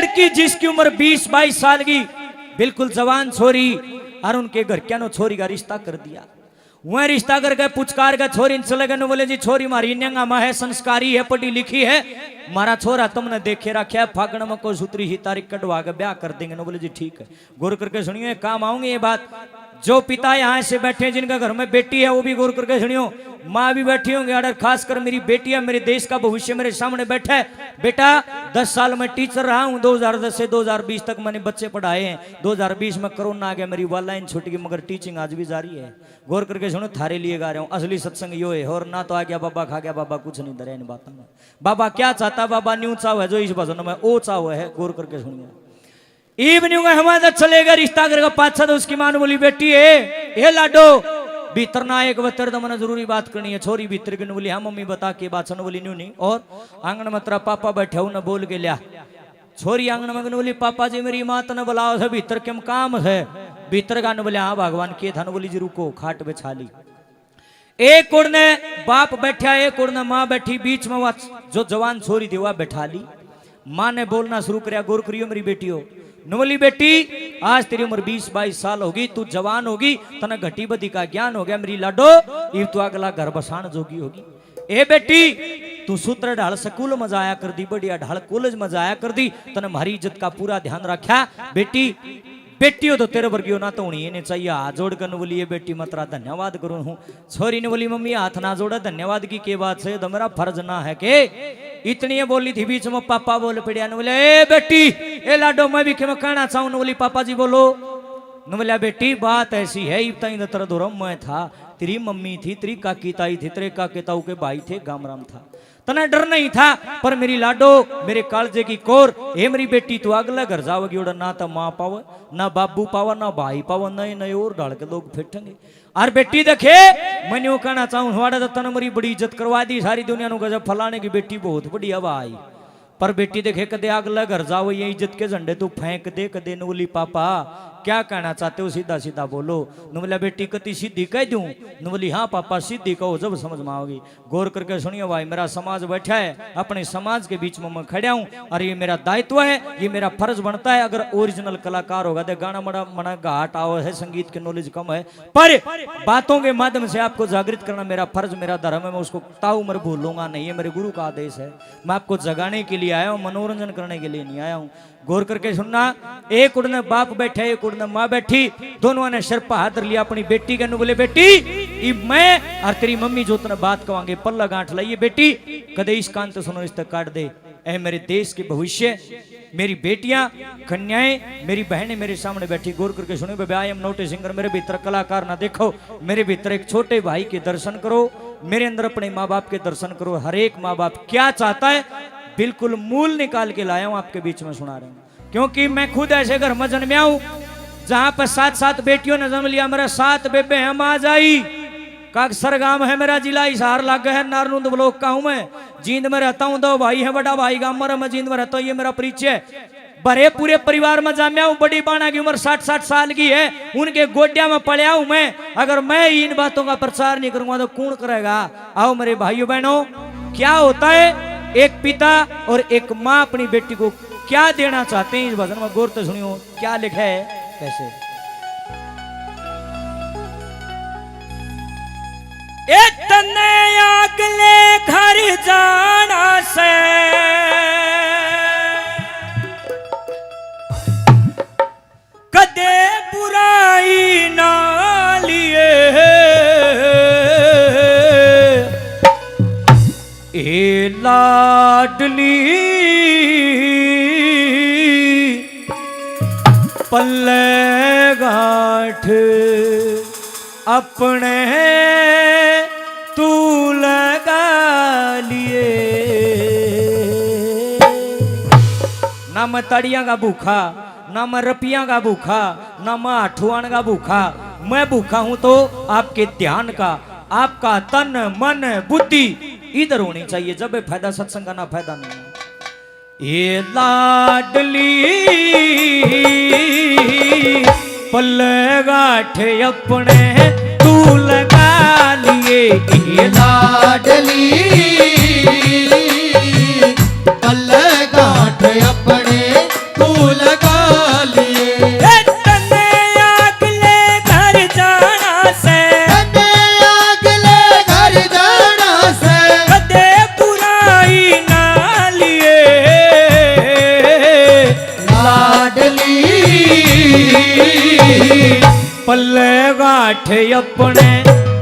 की जिसकी उम्र 20-22 साल की बिल्कुल जवान छोरी और उनके घर क्या नो छोरी का रिश्ता कर दिया। वह रिश्ता करके पुचकार का छोरी चले गए, बोले जी छोरी मारी न्यांगामा है, संस्कारी है, पढ़ी लिखी है, मारा छोरा तुमने देखे रखा है, फागण में को सूत्री ही तारीख कटवा के ब्याह कर देंगे। बोले जी ठीक है। गौर करके सुनियो, काम आऊंगी ये बात। जो पिता यहाँ से बैठे जिनका घर में बेटी है वो भी गौर करके सुनियो, माँ भी बैठी होंगे, और खासकर मेरी बेटी है, मेरे देश का भविष्य मेरे सामने बैठा है। बेटा 10 साल में टीचर रहा हूँ, 2010 से 2020 तक मैंने बच्चे पढ़ाए हैं। 2020 में कोरोना आ गया, मेरी ऑनलाइन छूट गई, मगर टीचिंग आज भी जारी है। गौर करके सुनो, थारे लिए गा रहा हूँ, असली सत्संग यो है। और ना तो आ गया बाबा खा गया बाबा, कुछ नहीं डरे इन बातों में। बाबा क्या चाहता, बाबा न्यू चाव है जो इस भजन में ओ चाव है। गौर करके सुनिए, इवनिंग हमारा चलेगा रिश्ता करेगा पाछा। तो उसकी मां बोली बेटी ए लाडो भीतर ना एक बतर तो मैंने जरूरी बात करनी है। छोरी भीतर की बोली हाँ मम्मी बता के बात सुन। बोली न्यू नहीं। और आंगन में तेरा पापा बैठे हो न बोल के लिया। छोरी आंगन में बोली पापा जी मेरी माँ तो न बुलाओ है, भीतर के काम है। भीतर का न बोले हाँ भगवान के था न। बोली जी रुको, खाट पे छा ली। एक उड़ ने बाप बैठा, एक उड़ ने माँ बैठी, बीच में वह जो जवान छोरी थी वह बैठा ली। माँ ने बोलना शुरू कराया, गौर करियो मेरी बेटी हो। बोली बेटी आज तेरी उम्र 20-22 साल होगी, तू जवान होगी, तना घटी बदी का ज्ञान हो गया मेरी लाडो, इब तू अगला घर बसान जोगी होगी। ए बेटी तू सूत्र ढाल स्कूल में जाया कर दी, बढ़िया ढाल कॉलेज में जाया कर दी, तने हमारी इज्जत का पूरा ध्यान रखा। बेटी बेटी हो तो तेरे वर्गी ना तो होनी नहीं चाहिए। हाथ जोड़ कर बोली ये बेटी मतरा धन्यवाद करूं हूँ। छोरी ने बोली मम्मी हाथ ना जोड़ा, धन्यवाद की के बात से तो मेरा फर्ज ना है के। इतनी बोली थी, बीच में पापा बोल पड़िया। न बोले ए बेटी ए लाडो मैं भी कहना चाहूं। न बोली पापा जी बोलो। न बोला बेटी बात ऐसी है, इतना तेरा धर्म मैं था, तेरी मम्मी थी, तेरी काकी ताई थी, तेरे काके ताऊ के भाई थे, गामराम था, तना डर नहीं था। पर मेरी लाडो मेरे कालजे की कोर, हे मेरी बेटी तू अगला घर जाओगी उड़ा, ना तो माँ पाव ना बाबू पावा ना भाई पावा, नए नए और डाल के लोग फिटेंगे। और बेटी देखे मैं यूं कहना चाहूं, हमारा तन मेरी बड़ी इज्जत करवा दी सारी दुनिया नु, गजब फलाने की बेटी बहुत बढ़िया भाई। पर बेटी देखे कदे अगला घर जाओ ये इज्जत के झंडे तू फेंक दे। कदे न बोली पापा क्या कहना चाहते हो, सीधा सीधा बोलो। न बोला बेटी कति सीधी कह दूं। न बोली हाँ पापा सीधी कहो जब समझ में आओगी। गौर करके सुनियो भाई, मेरा समाज बैठा है, अपने समाज के बीच में मैं खड़ा हूं, और ये मेरा दायित्व है, ये मेरा फर्ज बनता है। अगर ओरिजिनल कलाकार होगा तो गाना बड़ा मना घाट आओ है, संगीत की नॉलेज कम है, पर बातों के माध्यम से आपको जागृत करना मेरा फर्ज मेरा धर्म है। मैं उसको ताऊ उम्र भूलूंगा नहीं, है मेरे गुरु का आदेश है। मैं आपको जगाने के लिए आया हूं, मनोरंजन करने के लिए नहीं आया हूं। गौर करके सुनना, एक उड़ने बाप बैठे, एक उड़ने माँ बैठी, दोनों ने सिर पर हाथ लिया अपनी बेटी के। बोले बेटी मैं और तेरी मम्मी जो तने बात कवांगे पल्ला गांठ लाइए बेटी, कदे इस कान तो सुनो, इस तक काट दे। ऐ मेरे देश के भविष्य, मेरी बेटियां कन्याएं मेरी बहनें मेरे सामने बैठी। गौर करके सुनो बेबे, I am not a singer. मेरे भीतर कलाकार ना देखो, मेरे भीतर एक छोटे भाई के दर्शन करो, मेरे अंदर अपने माँ बाप के दर्शन करो। हर एक माँ बाप क्या चाहता है बिल्कुल मूल निकाल के लाया हूं, आपके बीच में सुना रहा हूं। क्योंकि मैं खुद ऐसे घर में जन्मया हूं जहां पर 7 बेटियों ने जन्म लिया। मेरा 7 बेबे हैं, माँ जाई काकसर गांव है मेरा, जिला हिसार लागे है, नारनूंद ब्लॉक का हूं मैं। जींद में रहता हूं, 2 भाई है, बड़ा भाई गांव में जींद में रहता हूं, ये मेरा परिचय। भरे पूरे परिवार में जाम्या हूं। बड़ी बाणा की उम्र 60-60 साल की है, उनके गोड्या में पड़िया हूं मैं। अगर मैं इन बातों का प्रचार नहीं करूंगा तो कौन करेगा। आओ मेरे भाइयों बहनों, क्या होता है एक पिता और एक माँ अपनी बेटी को क्या देना चाहते हैं इस भजन में। गौर तो सुनियो क्या लिखा है कैसे। इतने अगले घर जाना से कदे बुराई ना लिए, ए लाडली पल्ले गांठ अपने तू लगा लिए। ना मैं तड़िया का भूखा, ना मैं रपिया का भूखा, ना मैं आठवान का भूखा। मैं भूखा हूं तो आपके ध्यान का, आपका तन मन बुद्धि इधर होनी चाहिए। जब फायदा सत्संग का ना फायदा नहीं। ये लाडली पल्ले गाठे अपने तू लगा लिए, ये लाडली पल्ले गाठे अपने तू अपने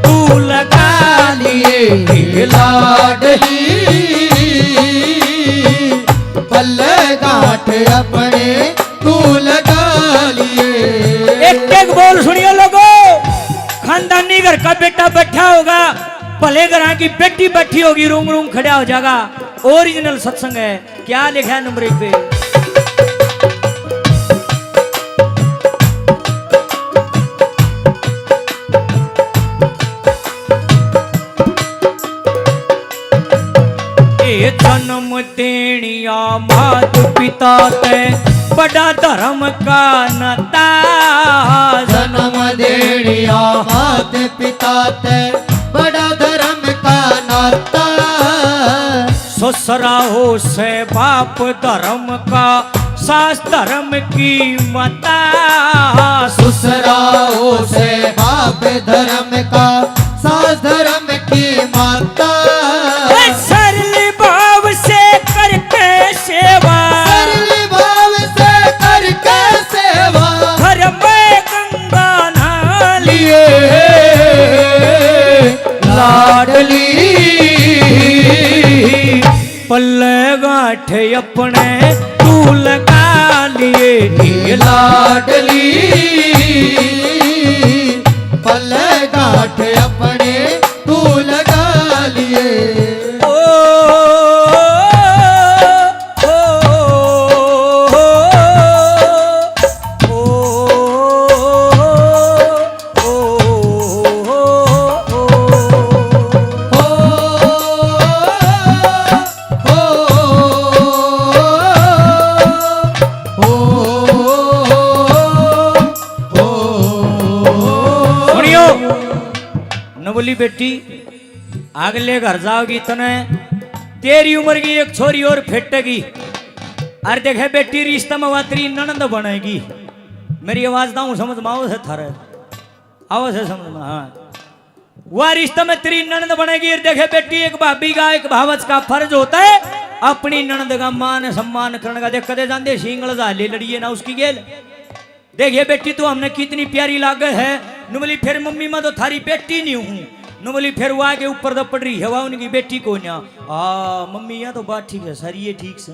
तू लगा लिए लाडली पल्ले गांठ अपने तू लगा लिए। एक एक बोल सुनिए लोगो, खानदानी घर का बेटा बैठा होगा, भले घर की बेटी बैठी होगी, रूम रूम खड़ा हो जाएगा। ओरिजिनल सत्संग है। क्या लिखा है नंबर 1 पे? जन्म देनिया मात पिता ते बड़ा धर्म का नाता। जन्म देनिया मात पिता ते बड़ा धर्म का नाता। ससुरा हो से बाप धर्म का, सास धर्म की माता। ससुरा हो से बाप धर्म का, सास धर्म की माता। सरल भाव से करके सेवा, सरल भाव से करके सेवा। घर में गंगा नहा लिए लाडली पल्ले गांठ अपने तू लगा लिए लाडली पल्ले गांठ अपने तू लगा लिए। बोली बेटी अगले घर जाओगी तने तेरी उम्र की एक छोरी और फेटेगी। अरे देखे बेटी रिश्ता में तेरी ननंद बनेगी। मेरी आवाज दाऊ समझ में आओ से थारे आओ से समझ में। हाँ वह रिश्ता में तेरी ननंद बनेगी। और देखे बेटी एक भाभी का एक भावच का फर्ज होता है अपनी ननंद का मान सम्मान करने का। देख कदे जानते सिंगल जाले लड़िए ना उसकी गेल। देखिए बेटी तू हमने कितनी प्यारी लागत है। नुमली फिर मम्मी मैं तो थारी बेटी नहीं हूँ। नुमली फिर वो आगे ऊपर तो पड़ रही है वह उनकी बेटी को ना। मम्मी यहाँ तो बात ठीक है सर ये ठीक से।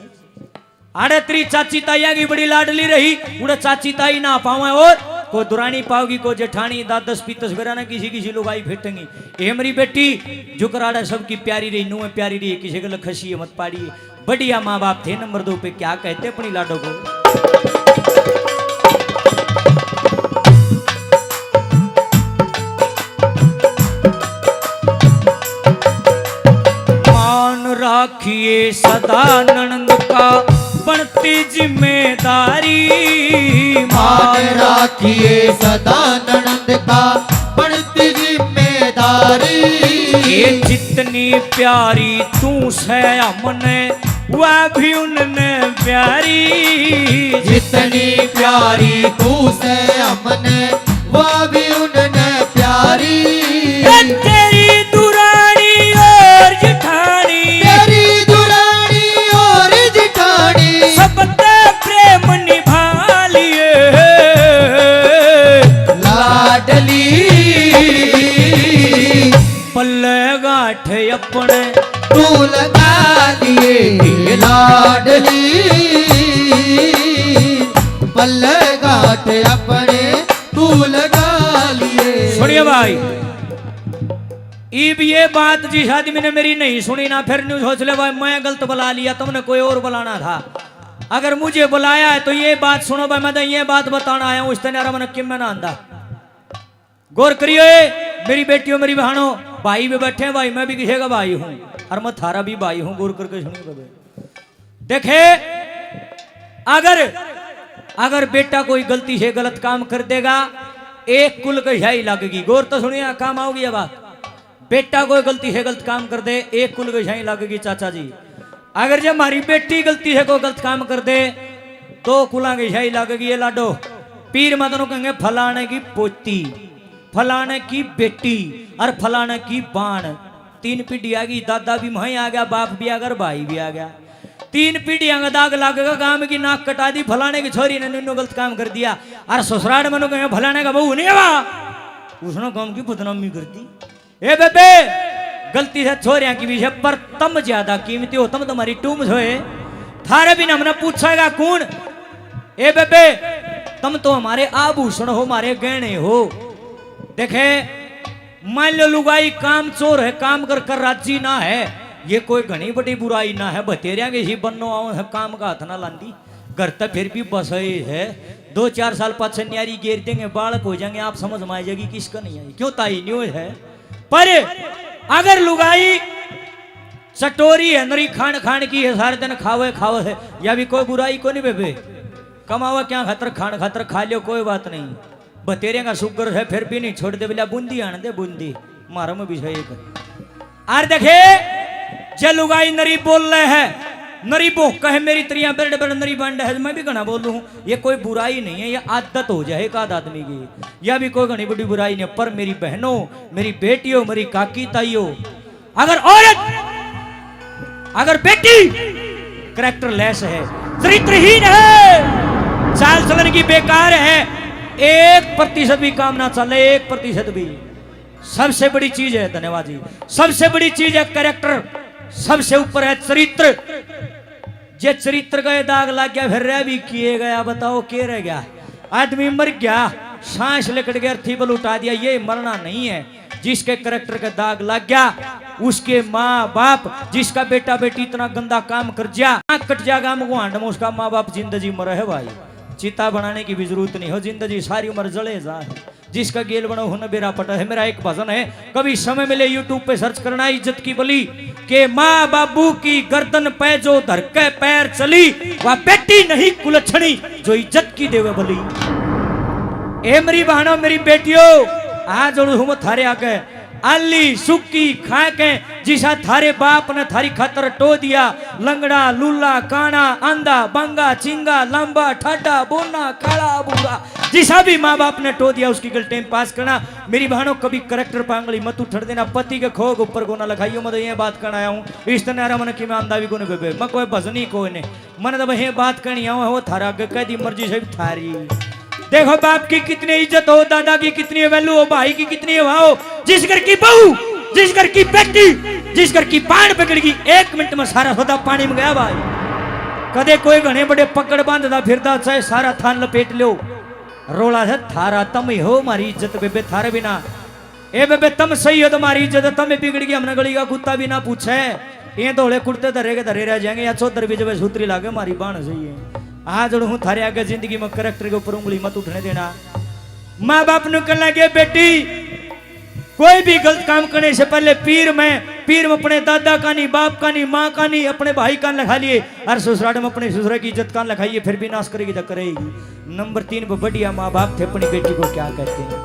अरे तेरी चाची ताइया की बड़ी लाडली रही। उड़े चाची ताई ना पावे और को दुरानी पाओगी को जेठानी दादस पीतस वगैरह ना किसी किसी लोग आई फेटेंगी। ये मेरी बेटी जुकराड़ा सबकी प्यारी रही नुए प्यारी रही किसी को खसी मत पाड़िए। बढ़िया माँ बाप थे। नंबर 2 पे क्या कहते अपनी लाडो को? राखिए सदा ननंद का बढ़ती जिम्मेदारी। मान राखिए सदा ननंद का बढ़ती जिम्मेदारी। ये जितनी प्यारी तू से हमने वह भी उनने प्यारी। जितनी प्यारी तू से हमने वह भी उनने प्यारी। तेरी दुरानी और जेठानी, तेरी दुरानी और जेठानी सबते प्रेम निभा लिए लाडली पल्ले गांठ अपने तू लगा लिए लाडली पल्ले गांठ अपने तू लगा लिए। सुनिए भाई इब ये बात जिस आदमी ने मेरी नहीं सुनी ना फिर न्यूज सोच ले भाई मैं गलत बुला लिया तुमने कोई और बुलाना था। अगर मुझे बुलाया है तो ये बात सुनो भाई मैं तो ये बात बताना आया हूँ। इस तरह मन किम में ना आंदा गौर करियो। मेरी बेटियों मेरी बहनों भाई भी बैठे हैं भाई मैं भी किसी का भाई हूँ और मैं थारा भी भाई हूँ। गौर करके सुनिए देखे अगर बेटा कोई गलती से गलत काम कर देगा एक कुल की झाई लगेगी। गौर तो सुनिए काम आओगी बात। बेटा कोई गलती से गलत काम कर दे एक कुल की झाई लगेगी चाचा जी। अगर जब हमारी बेटी गलती से कोई गलत काम कर दे तो कुला की झाई लगेगी। ये लाडो पीर मतनों कहेंगे फलाने की पोती, फलाने की बेटी और फलाने की बाण। 3 पीढ़ी आ गई। दादा भी वहीं आ गया, बाप भी आ गया, भाई भी आ गया। 3 पीढ़ियां का दाग लागेगा। काम की नाक कटा दी फलाने की छोरी ने निन्नो गलत काम कर दिया। और ससुराल मनो कहेंगे फलाने का बहू नहीं है उसने काम की बदनामी कर दी। ए बेबे गलती से छोरिया की विषय पर तुम ज्यादा कीमती हो, तुम तुम्हारी टूम होए थारे भी हमने पूछेगा कौन। ए बेबे तुम तो हमारे आभूषण हो, हमारे गहने हो। देखे मान लो लुगाई काम चोर है, काम कर कर राजी ना है, ये कोई घनी बड़ी बुराई ना है। बतेरिया के ही बनो आओ है, काम का हाथ ना लांदी घर तक फिर भी बस है। 2-4 साल पाछे न्यारी घेर देंगे, बालक हो जाएंगे, आप समझ में आ जाएगी किसका नहीं आई, क्यों ताई न्यू है। पर अगर लुगाई चटोरी है, नरी खान खान की है, सारे दिन खावे खावे है, या भी कोई बुराई को नहीं बेबे। कमावा क्या खातर खान खातर खा लियो, कोई बात नहीं। बतेरे का शुगर है फिर भी नहीं छोड़ दे, बोला बूंदी आने दे बूंदी मारो में विषय एक। आर देखे जे लुगाई नरी बोल रहे है, नरी भोक है मेरी त्रिया बड़े बड़े नरी बंड है, मैं भी घना बोलू हूँ, ये कोई बुराई नहीं है, ये आदत हो जाए एक आध आदमी की, या भी कोई घनी बड़ी बुराई नहीं। पर मेरी बहनों, मेरी बेटियों, मेरी काकी ताइयों, अगर औरत, अगर बेटी करैक्टर लेस है, चरित्रहीन है, चाल चलन की बेकार है, 1% भी काम ना चले, 1% भी, सबसे बड़ी चीज है, धन्यवाद जी, सबसे बड़ी चीज है कैरेक्टर, सबसे ऊपर है चरित्र। जे चरित्र का दाग लग गया फिर रह भी किए गया, बताओ के रह गया। आदमी मर गया, सांस लेकर गया, अर्थी बल उठा दिया, ये मरना नहीं है। जिसके कैरेक्टर का दाग लग गया, उसके माँ बाप, जिसका बेटा बेटी इतना गंदा काम कर जा, कट जाएगा मुहांड में, उसका माँ बाप जिंदगी मरे है भाई। चिता बनाने की भी जरूरत नहीं हो, जिंदगी सारी उम्र जले जा। जिसका गेल बनो हो न बेरा पटा है। मेरा एक भजन है, कभी समय मिले यूट्यूब पे सर्च करना, इज्जत की बली के माँ बाबू की गर्दन पे जो धर के पैर चली, वह बेटी नहीं कुलछणी जो इज्जत की देवे बली। ए मेरी बहनों, मेरी बेटियों, आज हूँ थारे आगे आली सुक्की खा के, जिसा थारे बाप ने थारी खातर टो दिया, लंगड़ा लूला काना अंधा बंगा चिंगा लंबा ठाडा बोना काला बूढ़ा, जिसा भी माँ बाप ने टो दिया उसकी गल टाइम पास करना। मेरी बहनों कभी करेक्टर पांगली मत उठर देना, पति के खोग ऊपर को ना लगाइयो। मैं तो ये बात करना आया हूँ, इस तरह मन की मैं अंधा भी को बेबे, मैं कोई भजनी को ने मन तो ये बात करनी आऊँ हो थारा आगे कह दी मर्जी से थारी। देखो बाप की कितनी इज्जत हो, दादा की कितनी वैल्यू हो, भाई की कितनी हो, जिस घर की बहू, जिस घर की बेटी, जिस घर की पान पकड़ गई, 1 मिनट में सारा सौदा पानी में गया भाई। कदे कोई घने बड़े पकड़ बांधता फिरता चाहे सारा थान लपेट लो, रोला है थारा तम ही हो हमारी इज्जत बेबे, थारे बिना। ए बेबे तुम सही हो, तुम्हारी इज्जत तमें बिगड़ गई, हमने गली का कुत्ता भी ना पूछे, ये धोले कुर्ते धरे के धरे रह जाएंगे, या चौधर भी जब सूत्री लागे हमारी बाण सही है। आज हूँ थारे आगे जिंदगी में करेक्टर के ऊपर उंगली मत उठने देना। माँ बाप ने कहने लगे बेटी कोई भी गलत काम करने से पहले पीर में अपने दादा का नहीं, बाप का नहीं, माँ का नहीं, अपने भाई का लिखा लिए, और ससुराल में अपने ससुर की इज्जत का लिखाइए, फिर भी नाश करेगी तो करेगी। नंबर 3 पर बढ़िया माँ बाप थे, अपनी बेटी को क्या कहते हैं।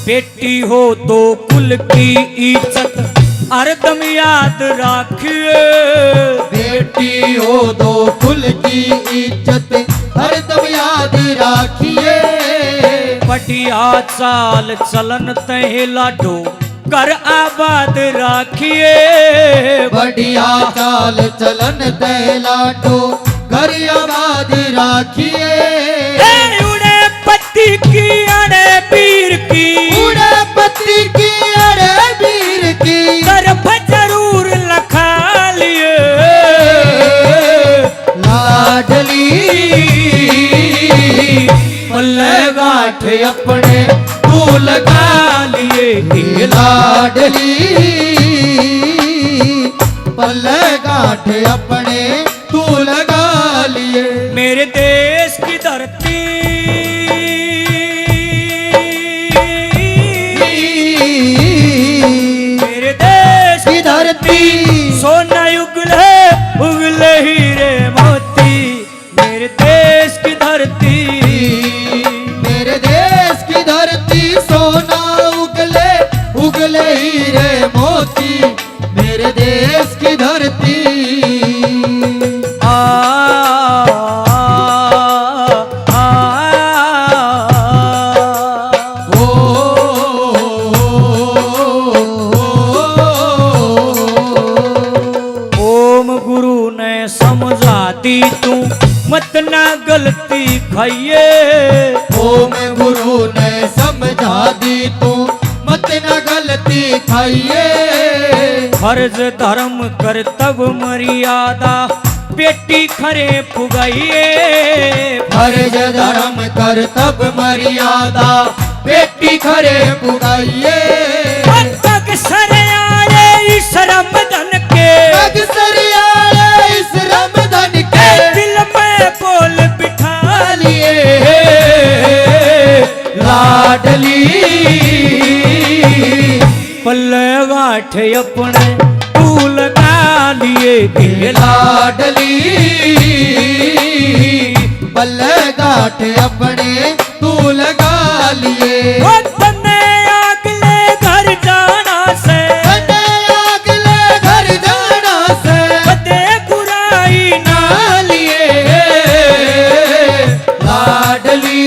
बेटी हो तो कुल की इज्जत हरदम याद राखिए, बेटी हो तो कुल की इज्जत हरदम याद राखिए। बढ़िया चाल चलन तहे लाडो कर आबाद राखिए, बढ़िया चाल चलन तहे लाडो घर आबाद राखिए। उड़े पत्ती की अड़े पीर की, उड़े पत्ती की अड़े पीर की, तरफ जरूर लखा लिए लाडली पल्ले गांठ अपने तू लगा लिए, लाडली पल्ले गांठ अपने तू लगा लिए। मेरे देश की धरती, मेरे देश की धरती, सोना उगले उगले हीरे मोती, मेरे देश की धरती, मेरे देश की धरती, सोना उगले उगले हीरे मोती, मेरे देश की धरती। समझाती तू मत ना गलती खाइए। ओ मैं गुरु ने समझा दी तू मत न गलती खाइए। फर्ज धर्म कर्तव्य मर्यादा बेटी खरे पुगाइए। फर्ज धर्म कर्तव्य मर्यादा बेटी खरे पुगाइए। अक्सर आए इस रमदन के अक्सर आए इस रमदन के दिल में बोल बिठा लिए। लाडली पल्ले गाठ अपने तू लगा लिए। लाडली पल्ले गाठ अपने तू लगा लिए। तने अगले घर जाना से तने अगले घर जाना से कदे बुराई ना लिए। लाडली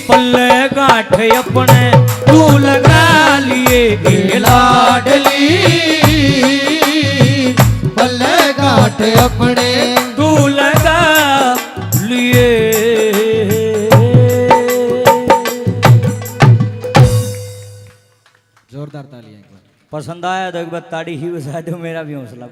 पल्ले गाठ अपने तू लगा लिए। लाडली पल्ले गाठ अपने तू लगा लिए। जोरदार तालियां। पसंद आया तो एक बार ताड़ी ही बजा दो, मेरा भी हौसला